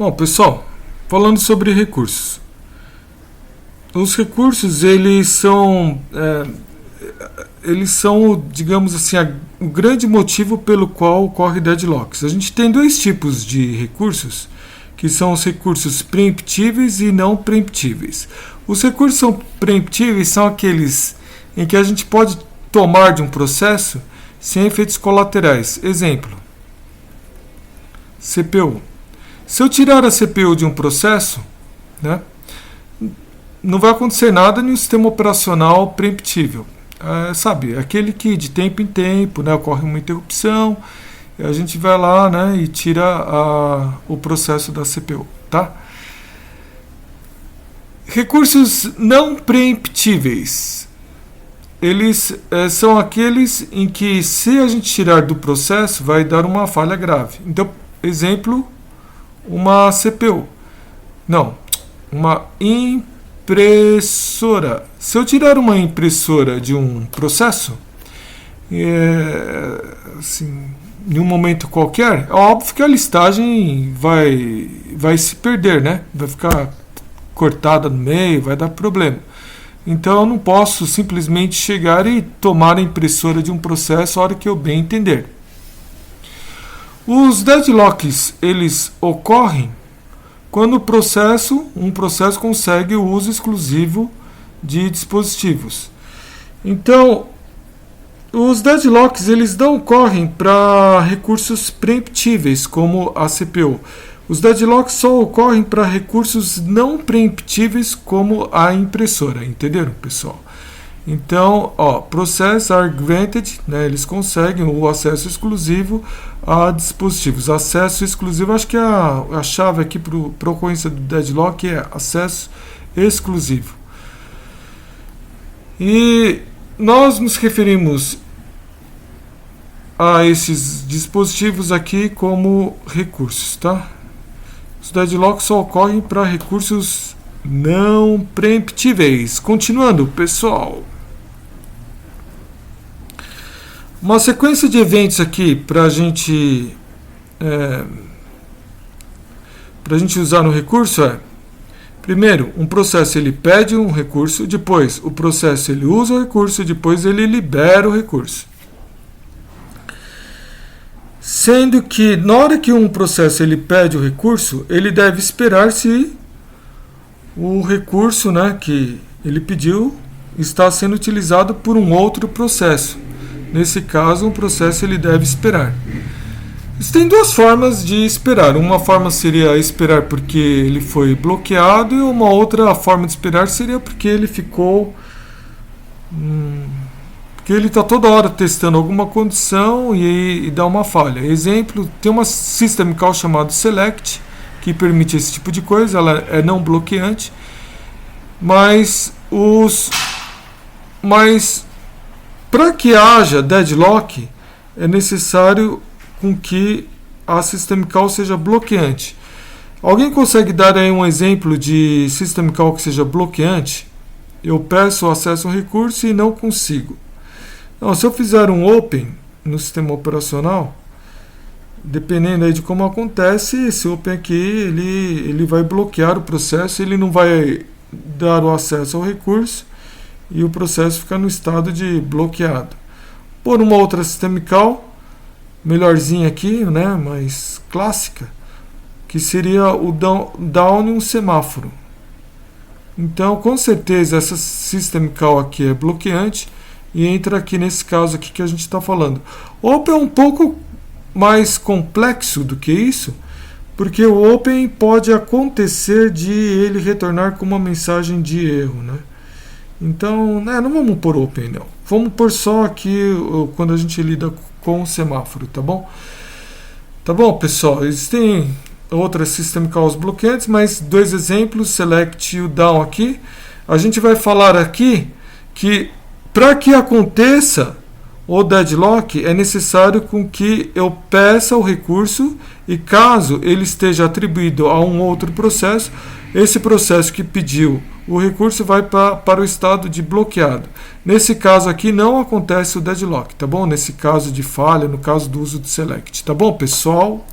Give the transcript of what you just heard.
Bom, pessoal, falando sobre recursos. Os recursos, eles são, digamos assim, o grande motivo pelo qual ocorre deadlocks. A gente tem dois tipos de recursos, que são os recursos preemptíveis e não preemptíveis. Os recursos preemptíveis são aqueles em que a gente pode tomar de um processo sem efeitos colaterais. Exemplo, CPU. Se eu tirar a CPU de um processo, né, não vai acontecer nada no sistema operacional preemptível. Sabe, aquele que de tempo em tempo, né, ocorre uma interrupção, a gente vai lá, né, e tira o processo da CPU. Tá? Recursos não preemptíveis. Eles são aqueles em que, se a gente tirar do processo, vai dar uma falha grave. Então, exemplo, uma CPU. Não, uma impressora. Se eu tirar uma impressora de um processo, assim, em um momento qualquer, é óbvio que a listagem vai se perder, né? Vai ficar cortada no meio, vai dar problema. Então eu não posso simplesmente chegar e tomar a impressora de um processo a hora que eu bem entender. Os deadlocks, eles ocorrem quando um processo consegue o uso exclusivo de dispositivos. Então, os deadlocks, eles não ocorrem para recursos preemptíveis, como a CPU. Os deadlocks só ocorrem para recursos não preemptíveis, como a impressora. Entenderam, pessoal? Então, process are granted, né, eles conseguem o acesso exclusivo a dispositivos. Acesso exclusivo, acho que a chave aqui para a ocorrência do deadlock é acesso exclusivo. E nós nos referimos a esses dispositivos aqui como recursos, tá? Os deadlocks só ocorrem para recursos não preemptíveis. Continuando, pessoal. Uma sequência de eventos aqui para a gente usar no recurso é: primeiro, um processo ele pede um recurso, depois o processo ele usa o recurso, depois ele libera o recurso. Sendo que na hora que um processo ele pede o recurso, ele deve esperar se o recurso, né, que ele pediu está sendo utilizado por um outro processo. Nesse caso, um processo ele deve esperar. Existem duas formas de esperar. Uma forma seria esperar porque ele foi bloqueado, e uma outra forma de esperar seria porque ele ficou... porque ele está toda hora testando alguma condição e dá uma falha. Exemplo, tem uma system call chamada select, que permite esse tipo de coisa, ela é não bloqueante, mas para que haja deadlock, é necessário com que a system call seja bloqueante. Alguém consegue dar aí um exemplo de system call que seja bloqueante? Eu peço acesso a um recurso e não consigo. Não, se eu fizer um open no sistema operacional, dependendo aí de como acontece, esse open aqui ele vai bloquear o processo, ele não vai dar o acesso ao recurso e o processo fica no estado de bloqueado. Por uma outra system call, melhorzinha aqui, né, mais clássica, que seria o down um semáforo. Então, com certeza, essa system call aqui é bloqueante e entra aqui nesse caso aqui que a gente está falando. Open é um pouco mais complexo do que isso, porque o open pode acontecer de ele retornar com uma mensagem de erro, né? Então, não vamos pôr open, não. Vamos pôr só aqui quando a gente lida com o semáforo, tá bom? Tá bom, pessoal? Existem outras system calls bloqueantes, mas dois exemplos, select e o down aqui. A gente vai falar aqui que para que aconteça o deadlock é necessário com que eu peça o recurso e caso ele esteja atribuído a um outro processo, esse processo que pediu o recurso vai para o estado de bloqueado. Nesse caso aqui não acontece o deadlock, tá bom? Nesse caso de falha, no caso do uso do select, tá bom, pessoal?